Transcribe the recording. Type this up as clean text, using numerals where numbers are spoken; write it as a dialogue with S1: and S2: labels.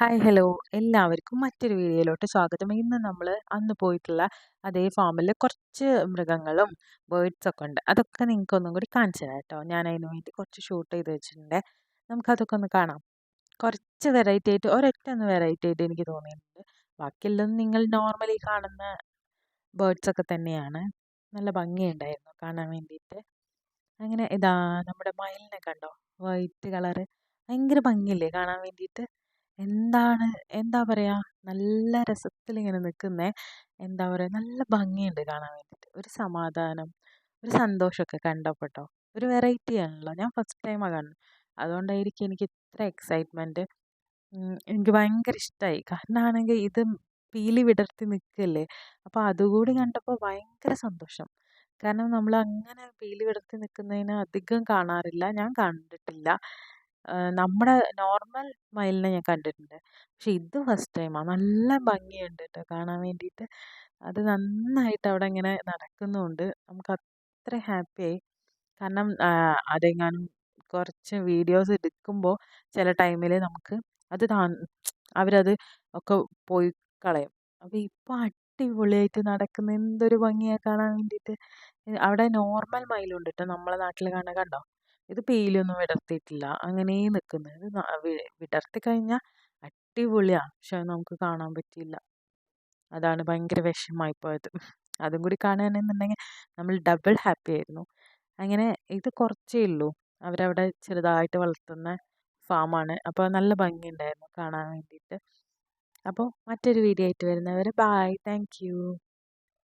S1: Hi hello എല്ലാവർക്കും മറ്റൊരു വീഡിയോയിലോട്ട് സ്വാഗതം. ഇന്ന് നമ്മൾ അന്ന് പോയിട്ടുള്ള അതേ ഫാമിൽ കുറച്ച് മൃഗങ്ങളും ബേർഡ്സ് ഒക്കെ ഉണ്ട്. അതൊക്കെ നിങ്ങൾക്ക് ഒന്നും കൂടി കാണിച്ചു തരാം കേട്ടോ. ഞാൻ അതിന് വേണ്ടി കുറച്ച് ഷൂട്ട് ചെയ്ത് വെച്ചിട്ടുണ്ട്. നമുക്കതൊക്കെ ഒന്ന് കാണാം. കുറച്ച് വെറൈറ്റി ആയിട്ട് ഒരൊറ്റ ഒന്ന് വെറൈറ്റി ആയിട്ട് എനിക്ക് തോന്നിയിട്ടുണ്ട്. ബാക്കിയെല്ലാം നിങ്ങൾ നോർമലി കാണുന്ന ബേർഡ്സ് ഒക്കെ തന്നെയാണ്. നല്ല ഭംഗിയുണ്ടായിരുന്നു കാണാൻ വേണ്ടിയിട്ട്. അങ്ങനെ ഇതാ നമ്മുടെ മയിലിനെ കണ്ടോ, വൈറ്റ് കളറ് ഭയങ്കര ഭംഗിയില്ലേ കാണാൻ വേണ്ടിയിട്ട്. എന്താണ് എന്താ പറയാ, നല്ല രസത്തിൽ ഇങ്ങനെ നിൽക്കുന്നേ. എന്താ പറയാ, നല്ല ഭംഗിയുണ്ട് കാണാൻ വേണ്ടിയിട്ട്. ഒരു സമാധാനം, ഒരു സന്തോഷമൊക്കെ കണ്ടപ്പോട്ടോ. ഒരു വെറൈറ്റി ആണല്ലോ, ഞാൻ ഫസ്റ്റ് ടൈമാണ് കാണുന്നത്. അതുകൊണ്ടായിരിക്കും എനിക്ക് ഇത്ര എക്സൈറ്റ്മെന്റ്. എനിക്ക് ഭയങ്കര ഇഷ്ടമായി. കാരണമാണെങ്കിൽ ഇത് പീലി വിടർത്തി നിൽക്കല്ലേ. അപ്പോൾ അതുകൂടി കണ്ടപ്പോൾ ഭയങ്കര സന്തോഷം. കാരണം നമ്മൾ അങ്ങനെ പീലി വിടർത്തി നിൽക്കുന്നതിന് അധികം കാണാറില്ല, ഞാൻ കണ്ടിട്ടില്ല. നമ്മുടെ നോർമൽ മയിലിനെ ഞാൻ കണ്ടിട്ടുണ്ട്. പക്ഷെ ഇത് ഫസ്റ്റ് ടൈമാണ്. നല്ല ഭംഗിയുണ്ട് കേട്ടോ കാണാൻ വേണ്ടിയിട്ട്. അത് നന്നായിട്ട് അവിടെ ഇങ്ങനെ നടക്കുന്നുണ്ട്. നമുക്ക് അത്ര ഹാപ്പിയായി. കാരണം അതെങ്ങാനും കുറച്ച് വീഡിയോസ് എടുക്കുമ്പോൾ ചില ടൈമിൽ നമുക്ക് അത് അവരത് ഒക്കെ പോയി കളയും. അപ്പോൾ ഇപ്പോൾ അടിപൊളിയായിട്ട് നടക്കുന്ന എന്തൊരു ഭംഗിയാണ് കാണാൻ വേണ്ടിയിട്ട്. അവിടെ നോർമൽ മയിലുണ്ട് കേട്ടോ, നമ്മളെ നാട്ടിൽ കാണാൻ കണ്ടോ. ഇത് പീലിയൊന്നും വിടർത്തിയിട്ടില്ല, അങ്ങനെ നിൽക്കുന്നത്. ഇത് വിടർത്തി കഴിഞ്ഞാൽ അടിപൊളിയാണ്, പക്ഷെ അത് നമുക്ക് കാണാൻ പറ്റിയില്ല. അതാണ് ഭയങ്കര വിഷമമായി പോയത്. അതും കൂടി കാണുകയാണെന്നുണ്ടെങ്കിൽ നമ്മൾ ഡബിൾ ഹാപ്പി ആയിരുന്നു. അങ്ങനെ ഇത് കുറച്ചേ ഉള്ളൂ, അവരവിടെ ചെറുതായിട്ട് വളർത്തുന്ന ഫാമാണ്. അപ്പോൾ നല്ല ഭംഗിയുണ്ടായിരുന്നു കാണാൻ വേണ്ടിയിട്ട്. അപ്പോൾ മറ്റൊരു വീഡിയോ ആയിട്ട് വരുന്നവരെ ബായ്, താങ്ക് യു.